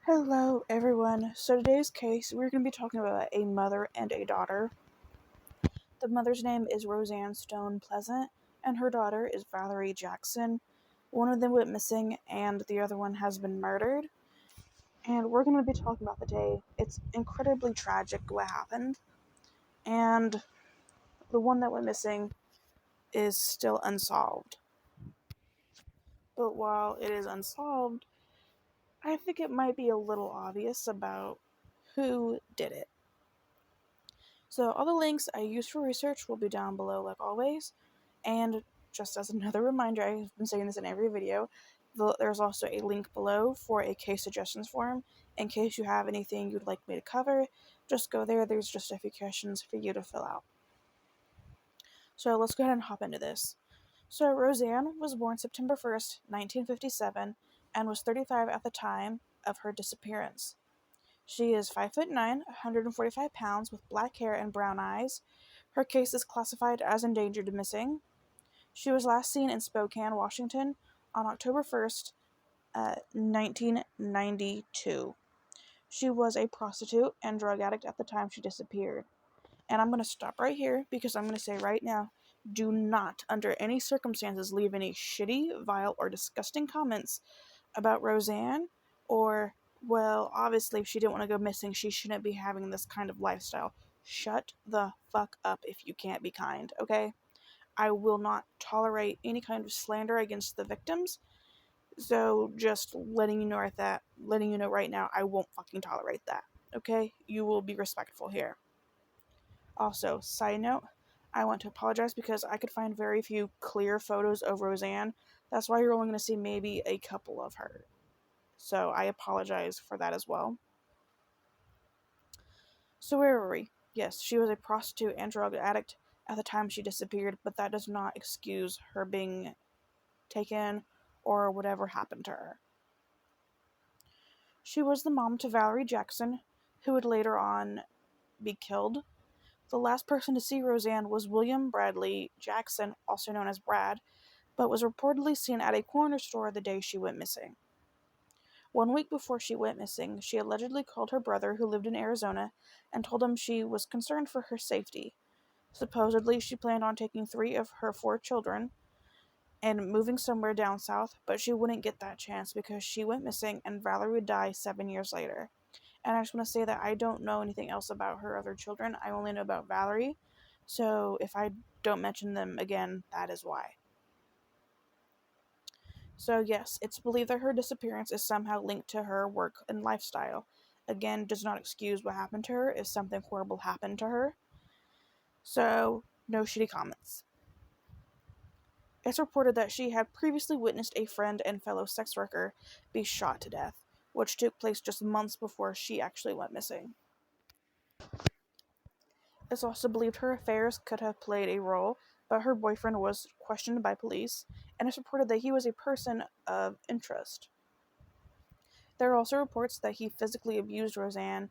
Hello, everyone. So today's case, we're going to be talking about a mother and a daughter. The mother's name is Roseann Stone Pleasant, and her daughter is Valiree Jackson. One of them went missing, and the other one has been murdered. And we're going to be talking about the day. It's incredibly tragic what happened, and the one that went missing is still unsolved. But while it is unsolved, I think it might be a little obvious about who did it. So all the links I used for research will be down below like always, and just as another reminder, I've been saying this in every video, there's also a link below for a case suggestions form in case you have anything you'd like me to cover. Just go there, there's just a few questions for you to fill out. So let's go ahead and hop into this. So Roseann was born September 1st, 1957, and was 35 at the time of her disappearance. She is 5'9", 145 pounds, with black hair and brown eyes. Her case is classified as endangered missing. She was last seen in Spokane, Washington on October 1st, 1992. She was a prostitute and drug addict at the time she disappeared. And I'm going to stop right here because I'm going to say right now, do not, under any circumstances, leave any shitty, vile, or disgusting comments about Roseann, or, well, obviously if she didn't want to go missing, she shouldn't be having this kind of lifestyle. Shut the fuck up if you can't be kind, okay? I will not tolerate any kind of slander against the victims, so just letting you know right now, I won't fucking tolerate that, okay? You will be respectful here. Also, side note, I want to apologize because I could find very few clear photos of Roseann. That's why you're only going to see maybe a couple of her. So I apologize for that as well. So where were we? Yes, she was a prostitute and drug addict at the time she disappeared, but that does not excuse her being taken or whatever happened to her. She was the mom to Valiree Jackson, who would later on be killed. The last person to see Roseann was William Bradley Jackson, also known as Brad, but was reportedly seen at a corner store the day she went missing. 1 week before she went missing, she allegedly called her brother, who lived in Arizona, and told him she was concerned for her safety. Supposedly, she planned on taking 3 of her 4 children and moving somewhere down south, but she wouldn't get that chance because she went missing and Valiree would die 7 years later. And I just want to say that I don't know anything else about her other children. I only know about Valiree, so if I don't mention them again, that is why. So yes, it's believed that her disappearance is somehow linked to her work and lifestyle. Again, does not excuse what happened to her if something horrible happened to her. So, no shitty comments. It's reported that she had previously witnessed a friend and fellow sex worker be shot to death, which took place just months before she actually went missing. It's also believed her affairs could have played a role, but her boyfriend was questioned by police, and it's reported that he was a person of interest. There are also reports that he physically abused Roseann,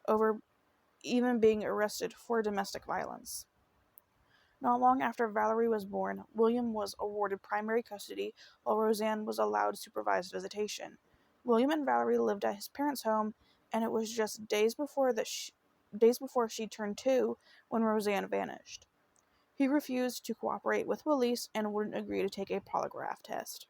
over even being arrested for domestic violence. Not long after Valiree was born, William was awarded primary custody while Roseann was allowed supervised visitation. William and Valiree lived at his parents' home, and it was just days before she turned 2 when Roseann vanished. He refused to cooperate with police and wouldn't agree to take a polygraph test.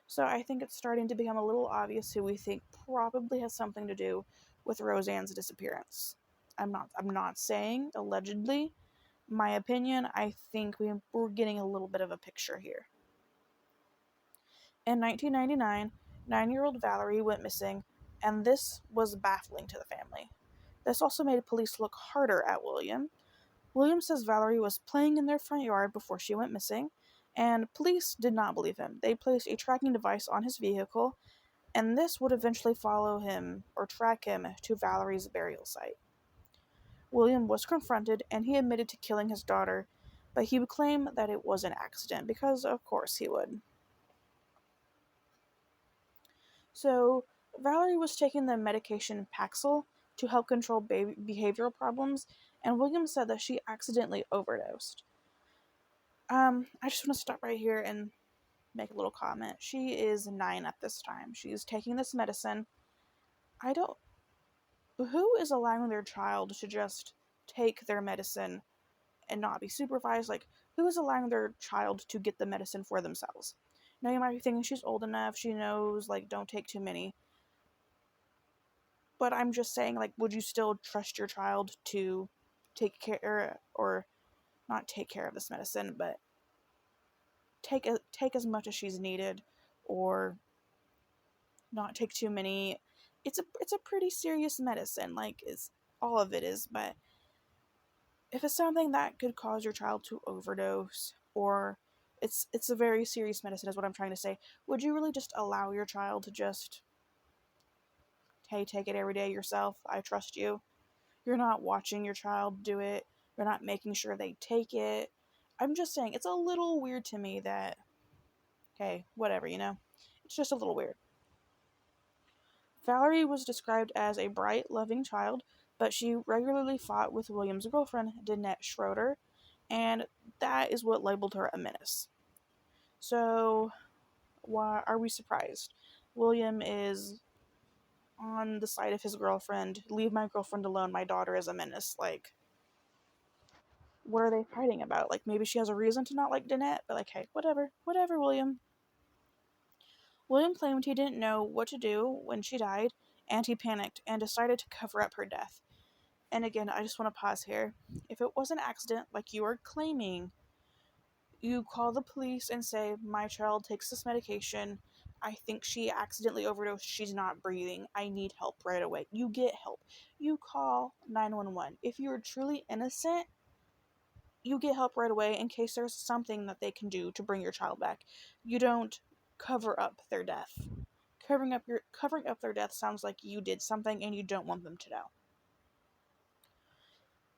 So I think it's starting to become a little obvious who we think probably has something to do with Roseann's disappearance. I'm not saying allegedly. My opinion, I think we're getting a little bit of a picture here. In 1999, 9-year-old Valiree went missing, and this was baffling to the family. This also made police look harder at William. William says Valiree was playing in their front yard before she went missing, and police did not believe him. They placed a tracking device on his vehicle, and this would eventually follow him or track him to Valiree's burial site. William was confronted, and he admitted to killing his daughter, but he would claim that it was an accident, because of course he would. So, Valiree was taking the medication Paxil to help control behavioral problems, and William said that she accidentally overdosed. I just want to stop right here and make a little comment. She is 9 at this time. She's taking this medicine, I don't. Who is allowing their child to just take their medicine and not be supervised? Like, who is allowing their child to get the medicine for themselves? Now, you might be thinking she's old enough, she knows, like, don't take too many. But I'm just saying, like, would you still trust your child to take care, or not take care of this medicine, but take as much as she's needed, or not take too many? It's a pretty serious medicine, like, is all of it is, but if it's something that could cause your child to overdose, or it's a very serious medicine is what I'm trying to say, would you really just allow your child to just, hey, take it every day yourself? I trust you. You're not watching your child do it. You're not making sure they take it. I'm just saying, it's a little weird to me that, hey, whatever, It's just a little weird. Valiree was described as a bright, loving child, but she regularly fought with William's girlfriend, Danette Schroeder, and that is what labeled her a menace. So, why are we surprised? William is on the side of his girlfriend. Leave my girlfriend alone. My daughter is a menace. Like, what are they fighting about? Like, maybe she has a reason to not like Danette, but like, hey, whatever, William. William claimed he didn't know what to do when she died, and he panicked and decided to cover up her death. And again, I just want to pause here. If it was an accident, like you are claiming, you call the police and say, my child takes this medication. I think she accidentally overdosed. She's not breathing. I need help right away. You get help. You call 911. If you're truly innocent, you get help right away in case there's something that they can do to bring your child back. You don't cover up their death. Covering up their death sounds like you did something and you don't want them to know.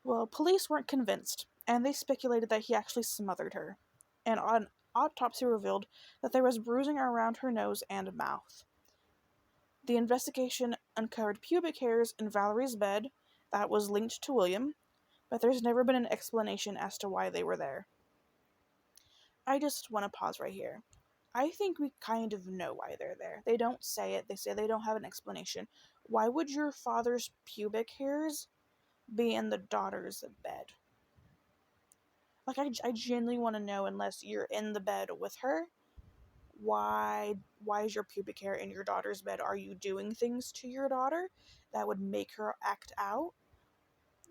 Well, police weren't convinced, and they speculated that he actually smothered her. And an autopsy revealed that there was bruising around her nose and mouth. The investigation uncovered pubic hairs in Valiree's bed that was linked to William, but there's never been an explanation as to why they were there. I just want to pause right here. I think we kind of know why they're there. They don't say it, they say they don't have an explanation. Why would your father's pubic hairs be in the daughter's bed? Like, I genuinely want to know, unless you're in the bed with her, why is your pubic hair in your daughter's bed? Are you doing things to your daughter that would make her act out?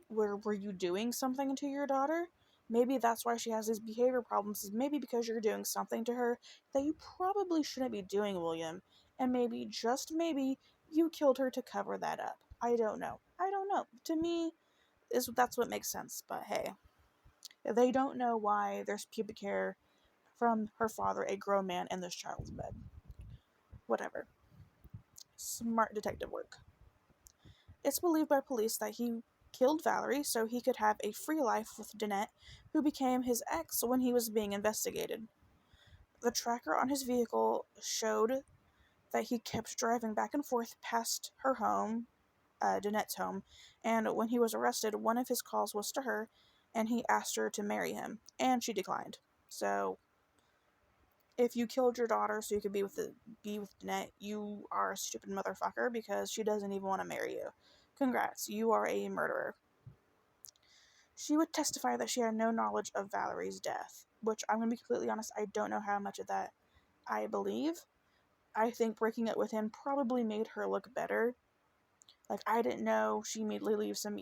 Were you doing something to your daughter? Maybe that's why she has these behavior problems, is maybe because you're doing something to her that you probably shouldn't be doing, William. And maybe, just maybe, you killed her to cover that up. I don't know. To me, that's what makes sense, but hey. They don't know why there's pubic hair from her father, a grown man, in this child's bed. Whatever. Smart detective work. It's believed by police that he killed Valiree so he could have a free life with Danette, who became his ex when he was being investigated. The tracker on his vehicle showed that he kept driving back and forth past her home, Danette's home, and when he was arrested, one of his calls was to her, and he asked her to marry him, and she declined. So, if you killed your daughter so you could be with Danette, you are a stupid motherfucker, because she doesn't even want to marry you. Congrats, you are a murderer. She would testify that she had no knowledge of Valiree's death, which, I'm going to be completely honest, I don't know how much of that I believe. I think breaking up with him probably made her look better. Like, I didn't know, she immediately leaves him.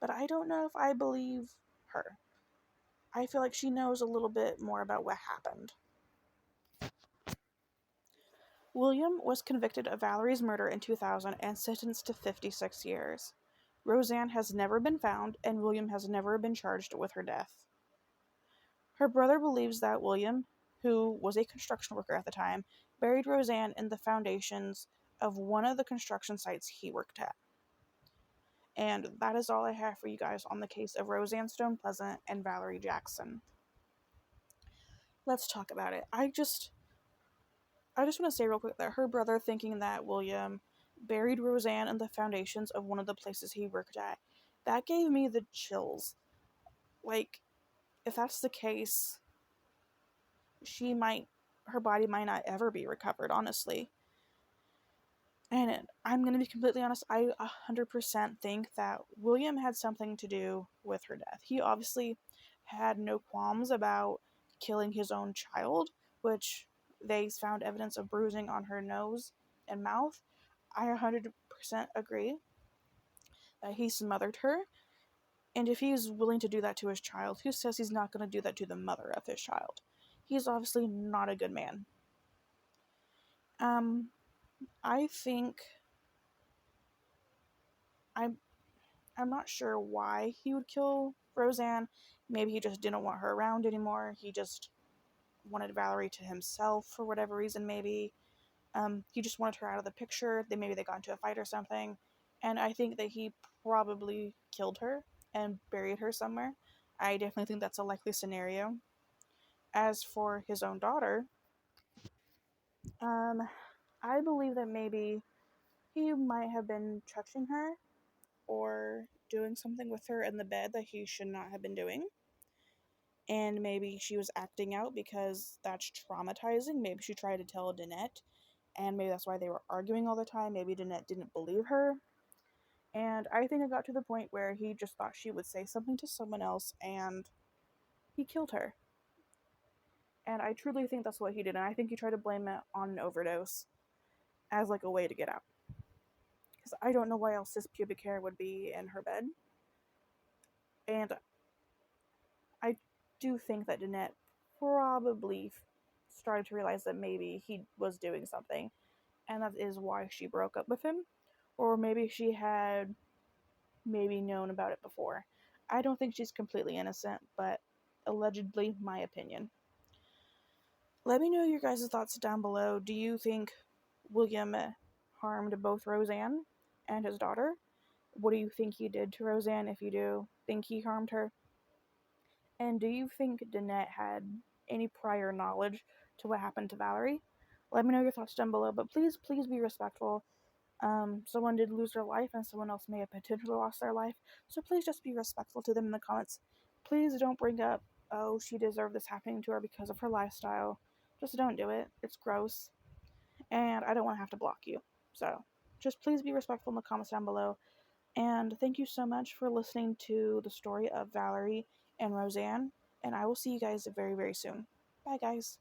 But I don't know if I believe her. I feel like she knows a little bit more about what happened. William was convicted of Valiree's murder in 2000 and sentenced to 56 years. Roseann has never been found, and William has never been charged with her death. Her brother believes that William, who was a construction worker at the time, buried Roseann in the foundations of one of the construction sites he worked at. And that is all I have for you guys on the case of Roseann Stone Pleasant and Valiree Jackson. Let's talk about it. I just want to say real quick that her brother thinking that William buried Roseann in the foundations of one of the places he worked at, that gave me the chills. Like, if that's the case, her body might not ever be recovered, honestly. And I'm going to be completely honest, I 100% think that William had something to do with her death. He obviously had no qualms about killing his own child, which they found evidence of bruising on her nose and mouth. I 100% agree that he smothered her. And if he's willing to do that to his child, who says he's not going to do that to the mother of his child? He's obviously not a good man. Um, I think I'm I'm not sure why he would kill Roseann. Maybe he just didn't want her around anymore. He just wanted Valiree to himself for whatever reason. Maybe he just wanted her out of the picture. Maybe they got into a fight or something. And I think that he probably killed her and buried her somewhere. I definitely think that's a likely scenario. As for his own daughter, um, I believe that maybe he might have been touching her or doing something with her in the bed that he should not have been doing. And maybe she was acting out because that's traumatizing. Maybe she tried to tell Danette, and maybe that's why they were arguing all the time. Maybe Danette didn't believe her. And I think it got to the point where he just thought she would say something to someone else and he killed her. And I truly think that's what he did. And I think he tried to blame it on an overdose as like a way to get out. Because I don't know why else this pubic hair would be in her bed. And I do think that Danette probably started to realize that maybe he was doing something, and that is why she broke up with him. Or maybe she had maybe known about it before. I don't think she's completely innocent, but allegedly, my opinion. Let me know your guys' thoughts down below. Do you think William harmed both Roseann and his daughter? What do you think he did to Roseann if you do think he harmed her? And do you think Danette had any prior knowledge to what happened to Valiree? Let me know your thoughts down below, but please, please be respectful. Someone did lose their life, and someone else may have potentially lost their life, so please just be respectful to them in the comments. Please don't bring up, oh, she deserved this happening to her because of her lifestyle. Just don't do it. It's gross, and I don't want to have to block you. So, just please be respectful in the comments down below. And thank you so much for listening to the story of Valiree and Roseann. And I will see you guys very, very soon. Bye, guys.